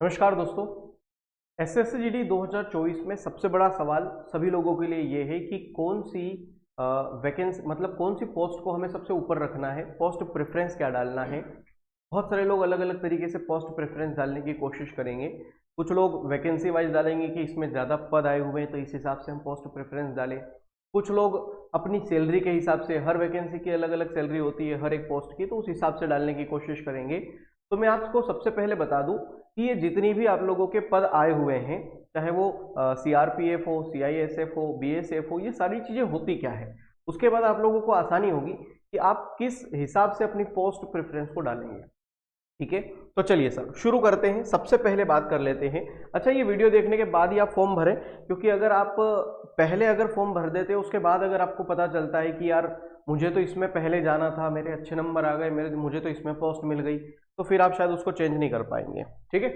नमस्कार दोस्तों। एसएससी 2024 में सबसे बड़ा सवाल सभी लोगों के लिए ये है कि कौन सी वैकेंसी मतलब कौन सी पोस्ट को हमें सबसे ऊपर रखना है, पोस्ट प्रेफरेंस क्या डालना है। बहुत सारे लोग अलग अलग तरीके से पोस्ट प्रेफरेंस डालने की कोशिश करेंगे। कुछ लोग वैकेंसी वाइज डालेंगे कि इसमें ज़्यादा पद आए हुए हैं तो इस हिसाब से हम पोस्ट प्रेफरेंस डालें। कुछ लोग अपनी सैलरी के हिसाब से, हर वैकेंसी की अलग अलग सैलरी होती है हर एक पोस्ट की, तो उस हिसाब से डालने की कोशिश करेंगे। तो मैं आपको सबसे पहले बता दूं कि ये जितनी भी आप लोगों के पद आए हुए हैं, चाहे वो सीआरपीएफ हो, सीआईएसएफ हो, बीएसएफ हो, ये सारी चीज़ें होती क्या है, उसके बाद आप लोगों को आसानी होगी कि आप किस हिसाब से अपनी पोस्ट प्रेफरेंस को डालेंगे। ठीक है, तो चलिए सर शुरू करते हैं। सबसे पहले बात कर लेते हैं। अच्छा, ये वीडियो देखने के बाद ही आप फॉर्म भरें, क्योंकि अगर आप पहले अगर फॉर्म भर देते हैं, उसके बाद अगर आपको पता चलता है कि यार मुझे तो इसमें पहले जाना था, मेरे अच्छे नंबर आ गए, मुझे तो इसमें पोस्ट मिल गई, तो फिर आप शायद उसको चेंज नहीं कर पाएंगे। ठीक है,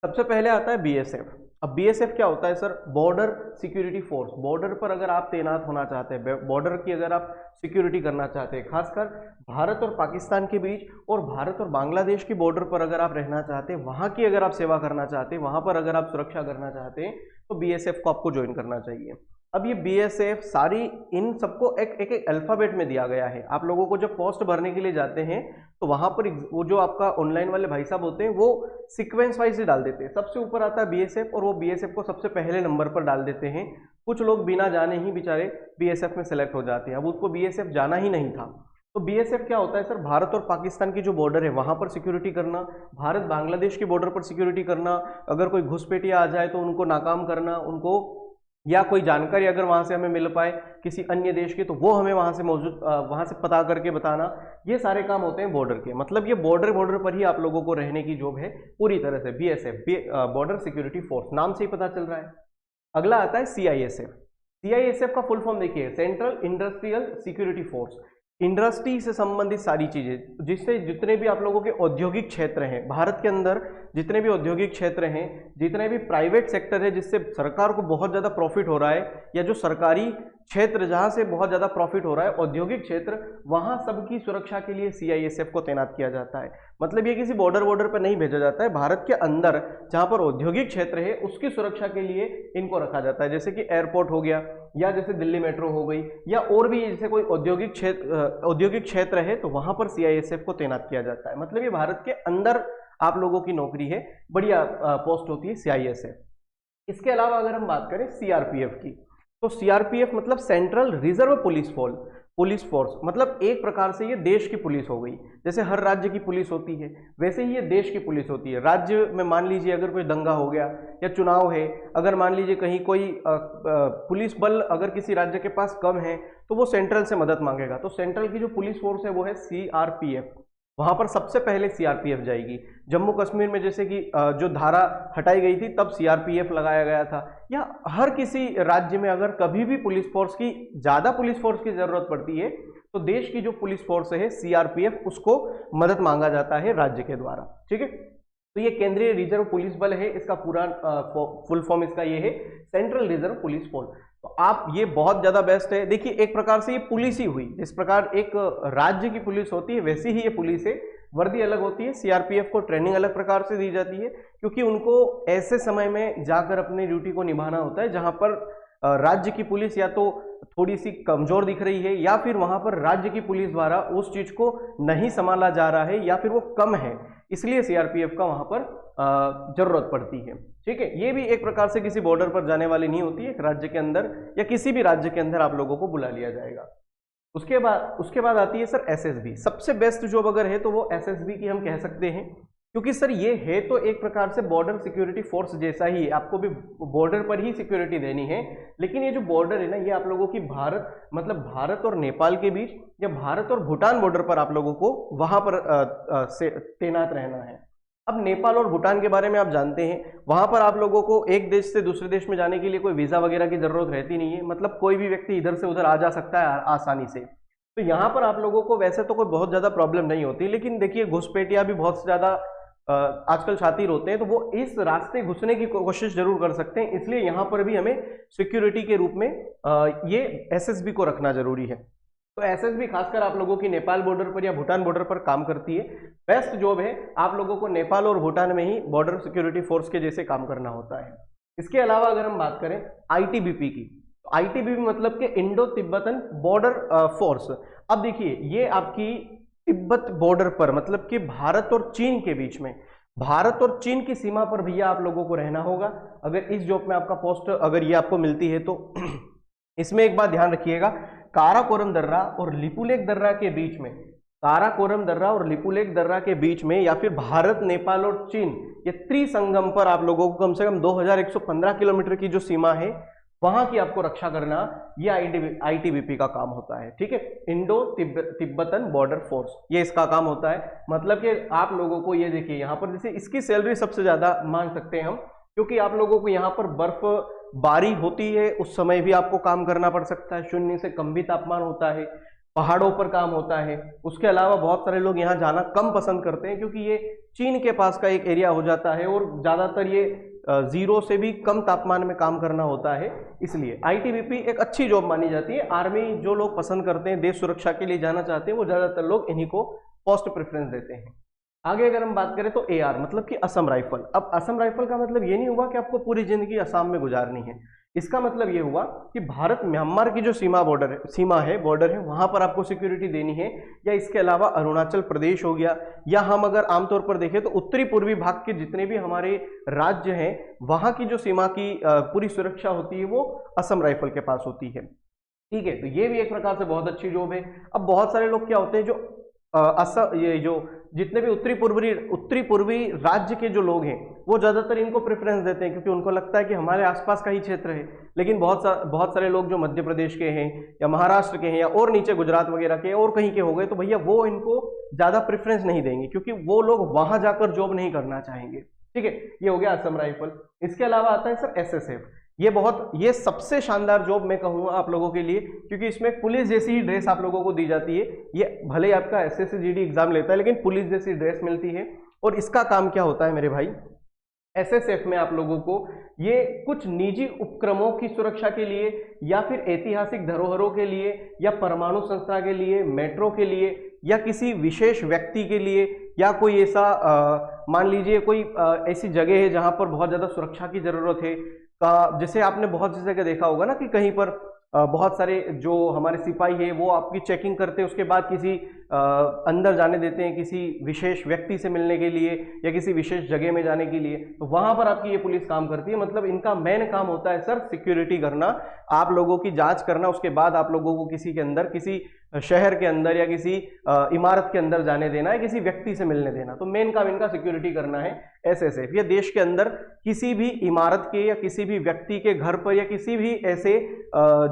सबसे पहले आता है बीएसएफ। अब बीएसएफ क्या होता है sir? Border security force. Border पर अगर आप तैनात होना चाहते हैं, बॉर्डर की अगर आप सिक्योरिटी करना चाहते हैं, खासकर भारत और पाकिस्तान के बीच और भारत और बांग्लादेश की बॉर्डर पर अगर आप रहना चाहते हैं, वहां की अगर आप सेवा करना चाहते हैं, वहां पर अगर आप सुरक्षा करना चाहते हैं, तो बीएसएफ को आपको ज्वाइन करना चाहिए। अब ये बीएसएफ सारी इन सबको एक एक अल्फाबेट में दिया गया है। आप लोगों को जब पोस्ट भरने के लिए जाते हैं तो वहां पर वो जो आपका ऑनलाइन वाले भाई साहब होते हैं वो सीक्वेंस वाइज ही डाल देते हैं। सबसे ऊपर आता है बीएसएफ और वो बीएसएफ को सबसे पहले नंबर पर डाल देते हैं। कुछ लोग बिना जाने ही बेचारे बीएसएफ में सेलेक्ट हो जाते हैं। अब उसको बीएसएफ जाना ही नहीं था। तो बीएसएफ क्या होता है सर? भारत और पाकिस्तान की जो बॉर्डर है वहां पर सिक्योरिटी करना, भारत बांग्लादेश की बॉर्डर पर सिक्योरिटी करना, अगर कोई घुसपैठिया आ जाए तो उनको नाकाम करना, उनको या कोई जानकारी अगर वहां से हमें मिल पाए किसी अन्य देश की, तो वो हमें वहां से पता करके बताना। ये सारे काम होते हैं बॉर्डर के। मतलब ये बॉर्डर पर ही आप लोगों को रहने की जॉब है पूरी तरह से। बीएसएफ, बॉर्डर सिक्योरिटी फोर्स, नाम से ही पता चल रहा है। अगला आता है सीआईएसएफ। सीआईएसएफ का फुल फॉर्म देखिए, central industrial security force. Industry से संबंधित सारी चीजें, जिससे जितने भी आप लोगों के औद्योगिक क्षेत्र हैं भारत के अंदर, जितने भी औद्योगिक क्षेत्र हैं, जितने भी प्राइवेट सेक्टर है जिससे सरकार को बहुत ज्यादा प्रॉफिट हो रहा है, या जो सरकारी क्षेत्र जहां से बहुत ज्यादा प्रॉफिट हो रहा है, औद्योगिक क्षेत्र, वहां सबकी सुरक्षा के लिए सीआईएसएफ को तैनात किया जाता है। मतलब ये किसी बॉर्डर पर नहीं भेजा जाता है, भारत के अंदर जहां पर औद्योगिक क्षेत्र है उसकी सुरक्षा के लिए इनको रखा जाता है। जैसे कि एयरपोर्ट हो गया, या जैसे दिल्ली मेट्रो हो गई, या और भी जैसे कोई औद्योगिक क्षेत्र है तो वहां पर सीआईएसएफ को तैनात किया जाता है। मतलब ये भारत के अंदर आप लोगों की नौकरी है, बढ़िया पोस्ट होती है सीआईएसएफ। इसके अलावा अगर हम बात करें सीआरपीएफ की, तो सीआरपीएफ मतलब सेंट्रल रिजर्व पुलिस फोर्स। मतलब एक प्रकार से ये देश की पुलिस हो गई। जैसे हर राज्य की पुलिस होती है, वैसे ही ये देश की पुलिस होती है। राज्य में मान लीजिए अगर कोई दंगा हो गया या चुनाव है, अगर मान लीजिए कहीं कोई पुलिस बल अगर किसी राज्य के पास कम है, तो वो सेंट्रल से मदद मांगेगा। तो सेंट्रल की जो पुलिस फोर्स है वो है सीआरपीएफ। वहां पर सबसे पहले सीआरपीएफ जाएगी। जम्मू कश्मीर में जैसे कि जो धारा हटाई गई थी तब सीआरपीएफ लगाया गया था। या हर किसी राज्य में अगर कभी भी पुलिस फोर्स की, ज्यादा पुलिस फोर्स की जरूरत पड़ती है, तो देश की जो पुलिस फोर्स है सीआरपीएफ, उसको मदद मांगा जाता है राज्य के द्वारा। ठीक है, तो ये केंद्रीय रिजर्व पुलिस बल है। इसका पूरा फुल फॉर्म इसका ये है, सेंट्रल रिजर्व पुलिस फोर्स। तो आप ये बहुत ज्यादा बेस्ट है। देखिए एक प्रकार से ये पुलिस ही हुई। जिस प्रकार एक राज्य की पुलिस होती है वैसी ही ये पुलिस है। वर्दी अलग होती है, सीआरपीएफ को ट्रेनिंग अलग प्रकार से दी जाती है, क्योंकि उनको ऐसे समय में जाकर अपनी ड्यूटी को निभाना होता है जहां पर राज्य की पुलिस या तो थोड़ी सी कमजोर दिख रही है, या फिर वहां पर राज्य की पुलिस द्वारा उस चीज को नहीं संभाला जा रहा है, या फिर वो कम है, इसलिए सीआरपीएफ का वहां पर जरूरत पड़ती है। ठीक है, ये भी एक प्रकार से किसी बॉर्डर पर जाने वाली नहीं होती है। एक राज्य के अंदर या किसी भी राज्य के अंदर आप लोगों को बुला लिया जाएगा। उसके बाद आती है सर एसएसबी। सबसे बेस्ट जॉब अगर है तो वो एसएसबी की हम कह सकते हैं, क्योंकि सर ये है तो एक प्रकार से बॉर्डर सिक्योरिटी फोर्स जैसा ही है। आपको भी बॉर्डर पर ही सिक्योरिटी देनी है, लेकिन ये जो बॉर्डर है ना, ये आप लोगों की भारत और नेपाल के बीच, या भारत और भूटान बॉर्डर पर आप लोगों को वहां पर से तैनात रहना है। अब नेपाल और भूटान के बारे में आप जानते हैं, वहां पर आप लोगों को एक देश से दूसरे देश में जाने के लिए कोई वीजा वगैरह की जरूरत रहती नहीं है। मतलब कोई भी व्यक्ति इधर से उधर आ जा सकता है आसानी से। तो यहाँ पर आप लोगों को वैसे तो कोई बहुत ज्यादा प्रॉब्लम नहीं होती, लेकिन देखिए घुसपैठिया भी बहुत ज्यादा आजकल शातिर होते हैं, तो वो इस रास्ते घुसने की कोशिश जरूर कर सकते हैं। इसलिए यहाँ पर भी हमें सिक्योरिटी के रूप में ये एसएसबी को रखना जरूरी है। तो एसएसबी खासकर आप लोगों की नेपाल बॉर्डर पर या भूटान बॉर्डर पर काम करती है। बेस्ट जॉब है, आप लोगों को नेपाल और भूटान में ही बॉर्डर सिक्योरिटी फोर्स के जैसे काम करना होता है। इसके अलावा अगर हम बात करें आईटीबीपी की, तो आईटीबीपी मतलब कि इंडो तिब्बतन बॉर्डर फोर्स। अब देखिए ये आपकी तिब्बत बॉर्डर पर मतलब कि भारत और चीन के बीच में, भारत और चीन की सीमा पर भैया आप लोगों को रहना होगा अगर इस जॉब में आपका पोस्ट अगर ये आपको मिलती है तो। इसमें एक बात ध्यान रखिएगा, काराकोरम दर्रा और लिपुलेख दर्रा के बीच में, काराकोरम दर्रा और लिपुलेख दर्रा के बीच में या फिर भारत नेपाल और चीन ये त्रिसंगम पर आप लोगों को कम से कम 2115 किलोमीटर की जो सीमा है वहां की आपको रक्षा करना, ये आईटीबीपी का काम होता है। ठीक है, इंडो तिब्बतन बॉर्डर फोर्स, ये इसका काम होता है। मतलब कि आप लोगों को ये देखिए यहाँ पर जैसे इसकी सैलरी सबसे ज्यादा मान सकते हैं हम, क्योंकि आप लोगों को यहाँ पर बर्फ बारी होती है उस समय भी आपको काम करना पड़ सकता है, शून्य से कम भी तापमान होता है, पहाड़ों पर काम होता है। उसके अलावा बहुत सारे लोग यहाँ जाना कम पसंद करते हैं क्योंकि ये चीन के पास का एक एरिया हो जाता है और ज्यादातर ये जीरो से भी कम तापमान में काम करना होता है, इसलिए आईटीबीपी एक अच्छी जॉब मानी जाती है। आर्मी जो लोग पसंद करते हैं, देश सुरक्षा के लिए जाना चाहते हैं, वो ज्यादातर लोग इन्हीं को पोस्ट प्रेफरेंस देते हैं। आगे अगर हम बात करें तो एआर मतलब कि असम राइफल। अब असम राइफल का मतलब ये नहीं हुआ कि आपको पूरी जिंदगी असम में गुजारनी है, इसका मतलब ये हुआ कि भारत म्यांमार की जो सीमा बॉर्डर है वहां पर आपको सिक्योरिटी देनी है, या इसके अलावा अरुणाचल प्रदेश हो गया, या हम अगर आमतौर पर देखें तो उत्तरी पूर्वी भाग के जितने भी हमारे राज्य हैं वहां की जो सीमा की पूरी सुरक्षा होती है वो असम राइफल के पास होती है। ठीक है, तो ये भी एक प्रकार से बहुत अच्छी जॉब है। अब बहुत सारे लोग क्या होते हैं जो ये जो जितने भी उत्तरी पूर्वी राज्य के जो लोग हैं वो ज्यादातर इनको प्रेफरेंस देते हैं क्योंकि उनको लगता है कि हमारे आसपास का ही क्षेत्र है। लेकिन बहुत सारे लोग जो मध्य प्रदेश के हैं या महाराष्ट्र के हैं या और नीचे गुजरात वगैरह के और कहीं के हो गए तो भैया वो इनको ज्यादा प्रेफरेंस नहीं देंगे क्योंकि वो लोग वहां जाकर जॉब नहीं करना चाहेंगे। ठीक है, ये हो गया असम राइफल। इसके अलावा आता है सर एसएसएफ। ये सबसे शानदार जॉब मैं कहूंगा आप लोगों के लिए क्योंकि इसमें पुलिस जैसी ही ड्रेस आप लोगों को दी जाती है। ये भले ही आपका एसएससी-जीडी एग्जाम लेता है लेकिन पुलिस जैसी ड्रेस मिलती है। और इसका काम क्या होता है मेरे भाई, एसएसएफ में आप लोगों को ये कुछ निजी उपक्रमों की सुरक्षा के लिए या फिर ऐतिहासिक धरोहरों के लिए या परमाणु संस्था के लिए, मेट्रो के लिए या किसी विशेष व्यक्ति के लिए या कोई ऐसा मान लीजिए कोई ऐसी जगह है जहां पर बहुत ज्यादा सुरक्षा की जरूरत है, जैसे आपने बहुत सी जगह देखा होगा ना कि कहीं पर बहुत सारे जो हमारे सिपाही है वो आपकी चेकिंग करते हैं, उसके बाद किसी अंदर जाने देते हैं किसी विशेष व्यक्ति से मिलने के लिए या किसी विशेष जगह में जाने के लिए, तो वहां पर आपकी ये पुलिस काम करती है। मतलब इनका मेन काम होता है सर सिक्योरिटी करना, आप लोगों की जांच करना, उसके बाद आप लोगों को किसी के अंदर, किसी शहर के अंदर या किसी इमारत के अंदर जाने देना है, किसी व्यक्ति से मिलने देना। तो मेन काम इनका सिक्योरिटी करना है। एसएसएफ ये देश के अंदर किसी भी इमारत के या किसी भी व्यक्ति के घर पर या किसी भी ऐसे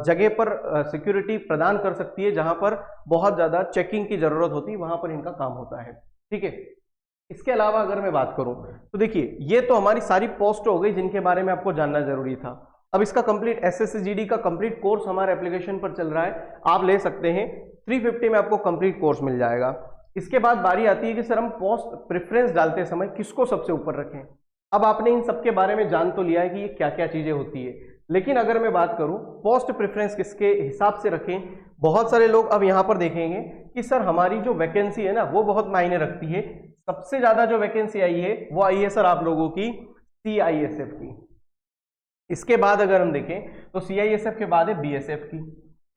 जगह पर सिक्योरिटी प्रदान कर सकती है जहां पर बहुत ज्यादा चेकिंग की जरूरत होती है, वहां पर इनका काम होता है। ठीक है, इसके अलावा अगर मैं बात करूं तो देखिए ये तो हमारी सारी पोस्ट हो गई जिनके बारे में आपको जानना जरूरी था। अब इसका कंप्लीट एसएससी-जीडी का कंप्लीट कोर्स हमारे एप्लीकेशन पर चल रहा है, आप ले सकते हैं। 350 में आपको कंप्लीट कोर्स मिल जाएगा। इसके बाद बारी आती है कि सर हम पोस्ट प्रेफरेंस डालते समय किसको सबसे ऊपर रखें। अब आपने इन सब के बारे में जान तो लिया है कि ये क्या क्या चीजें होती है, लेकिन अगर मैं बात करूं पोस्ट प्रेफरेंस किसके हिसाब से रखें, बहुत सारे लोग अब यहां पर देखेंगे कि सर हमारी जो वैकेंसी है ना वो बहुत मायने रखती है। सबसे ज्यादा जो वैकेंसी आई है वो आई है सर आप लोगों की सीआईएसएफ की। इसके बाद अगर हम देखें तो सीआईएसएफ के बाद है बीएसएफ की।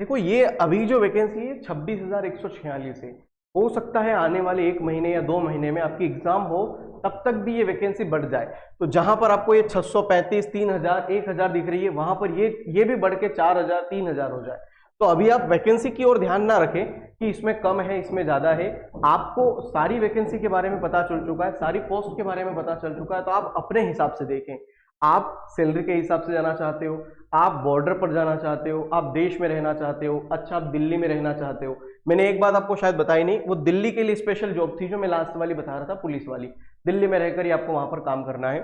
देखो ये अभी जो वैकेंसी है 26,146 है, हो सकता है आने वाले 1 महीने या 2 महीने में आपकी एग्जाम हो तब तक भी ये वैकेंसी बढ़ जाए। तो जहां पर आपको ये 635, 3,000, 1,000 दिख रही है वहां पर ये भी बढ़ के 4,000, 3,000 हो जाए। तो अभी आप वैकेंसी की ओर ध्यान ना रखें कि इसमें कम है इसमें ज्यादा है, आपको सारी वैकेंसी के बारे में पता चल चुका है, सारी पोस्ट के बारे में पता चल चुका है। तो आप अपने हिसाब से देखें, आप सैलरी के हिसाब से जाना चाहते हो, आप बॉर्डर पर जाना चाहते हो, आप देश में रहना चाहते हो, अच्छा आप दिल्ली में रहना चाहते हो। मैंने एक बात आपको शायद बताई नहीं, वो दिल्ली के लिए स्पेशल जॉब थी जो मैं लास्ट वाली बता रहा था, पुलिस वाली। दिल्ली में रहकर ही आपको वहां पर काम करना है।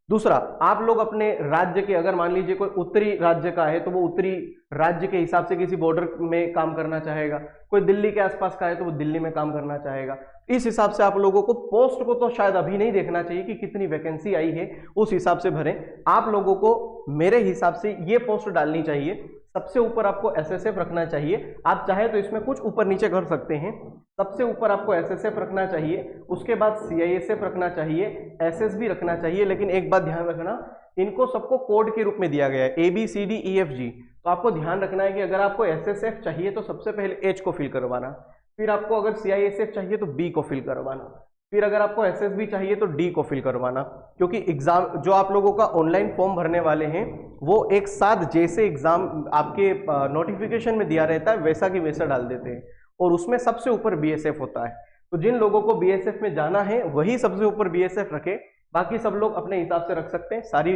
दूसरा, आप लोग अपने राज्य के, अगर मान लीजिए कोई उत्तरी राज्य का है तो वो उत्तरी राज्य के हिसाब से किसी बॉर्डर में काम करना चाहेगा, कोई दिल्ली के आसपास का है तो वो दिल्ली में काम करना चाहेगा। इस हिसाब से आप लोगों को पोस्ट को तो शायद अभी नहीं देखना चाहिए कि कितनी वैकेंसी आई है, उस हिसाब से भरें। आप लोगों को मेरे हिसाब से ये पोस्ट डालनी चाहिए सबसे ऊपर आपको एसएसएफ रखना चाहिए। आप चाहे तो इसमें कुछ ऊपर नीचे कर सकते हैं। सबसे ऊपर आपको एसएसएफ रखना चाहिए, उसके बाद सीआईएसएफ रखना चाहिए, एसएसबी रखना चाहिए। लेकिन एक बात ध्यान रखना, इनको सबको कोड के रूप में दिया गया है, ABCDEFG। तो आपको ध्यान रखना है कि अगर आपको एसएसएफ चाहिए तो सबसे पहले H को फिल करवाना, फिर आपको अगर सीआईएसएफ चाहिए तो B को फिल करवाना, फिर अगर आपको एसएसबी चाहिए तो D को फिल करवाना। क्योंकि एग्जाम जो आप लोगों का ऑनलाइन फॉर्म भरने वाले हैं वो एक साथ जैसे एग्जाम आपके नोटिफिकेशन में दिया रहता है वैसा की वैसा डाल देते हैं, और उसमें सबसे ऊपर बीएसएफ होता है। तो जिन लोगों को बीएसएफ में जाना है वही सबसे ऊपर बीएसएफ रखे, बाकी सब लोग अपने हिसाब से रख सकते हैं। सारी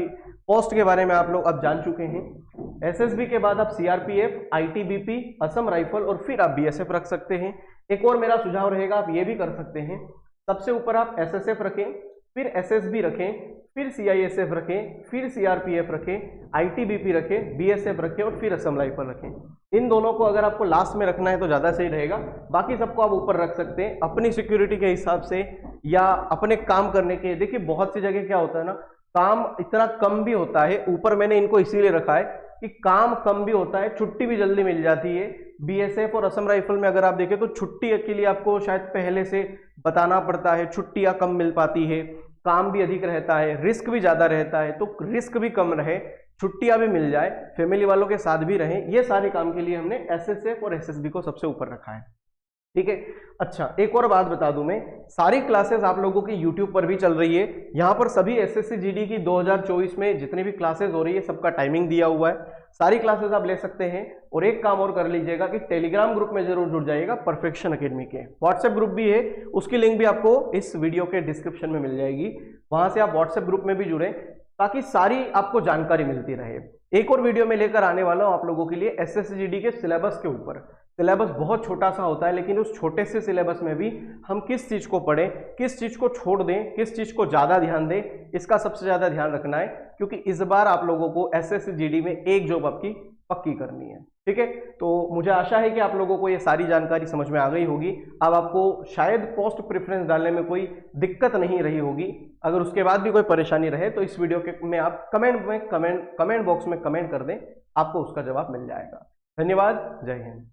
पोस्ट के बारे में आप लोग अब जान चुके हैं। एसएसबी के बाद आप सीआरपीएफ, आईटीबीपी, असम राइफल और फिर आप बीएसएफ रख सकते हैं। एक और मेरा सुझाव रहेगा, आप ये भी कर सकते हैं, सबसे ऊपर आप एसएसएफ रखें, फिर एसएसबी रखें, फिर सीआईएसएफ रखें, फिर सीआरपीएफ रखें, आईटीबीपी रखें, बीएसएफ रखें और फिर असम राइफल रखें। इन दोनों को अगर आपको लास्ट में रखना है तो ज़्यादा सही रहेगा। बाकी सबको आप ऊपर रख सकते हैं अपनी सिक्योरिटी के हिसाब से या अपने काम करने के। देखिए बहुत सी जगह क्या होता है ना, काम इतना कम भी होता है, ऊपर मैंने इनको इसीलिए रखा है कि काम कम भी होता है, छुट्टी भी जल्दी मिल जाती है। बीएसएफ और असम राइफल में अगर आप देखें तो छुट्टी के लिए आपको शायद पहले से बताना पड़ता है, छुट्टियां कम मिल पाती है, काम भी अधिक रहता है, रिस्क भी ज़्यादा रहता है। तो रिस्क भी कम रहे, छुट्टियां भी मिल जाए, फैमिली वालों के साथ भी रहें, ये सारे काम के लिए हमने एसएसएफ और एसएसबी को सबसे ऊपर रखा है। ठीक है। अच्छा, एक और बात बता दूं मैं, सारी क्लासेस आप लोगों की यूट्यूब पर भी चल रही है। यहाँ पर सभी एसएससी जीडी की 2024 में जितनी भी क्लासेस हो रही है सबका टाइमिंग दिया हुआ है, सारी क्लासेस आप ले सकते हैं। और एक काम और कर लीजिएगा कि टेलीग्राम ग्रुप में जरूर जुड़ जाइएगा परफेक्शन अकेडमी के। व्हाट्सएप ग्रुप भी है, उसकी लिंक भी आपको इस वीडियो के डिस्क्रिप्शन में मिल जाएगी, वहां से आप व्हाट्सएप ग्रुप में भी जुड़े ताकि सारी आपको जानकारी मिलती रहे। एक और वीडियो में लेकर आने वाला हूं आप लोगों के लिए एसएससी जीडी के सिलेबस के ऊपर। सिलेबस बहुत छोटा सा होता है, लेकिन उस छोटे से सिलेबस में भी हम किस चीज को पढ़ें, किस चीज को छोड़ दें, किस चीज को ज्यादा ध्यान दें, इसका सबसे ज्यादा ध्यान रखना है। क्योंकि इस बार आप लोगों को एसएससी जीडी में एक जॉब आपकी पक्की करनी है। ठीक है, तो मुझे आशा है कि आप लोगों को ये सारी जानकारी समझ में आ गई होगी। अब आपको शायद पोस्ट प्रेफरेंस डालने में कोई दिक्कत नहीं रही होगी। अगर उसके बाद भी कोई परेशानी रहे तो इस वीडियो के में आप कमेंट बॉक्स में कमेंट कर दें, आपको उसका जवाब मिल जाएगा। धन्यवाद, जय हिंद।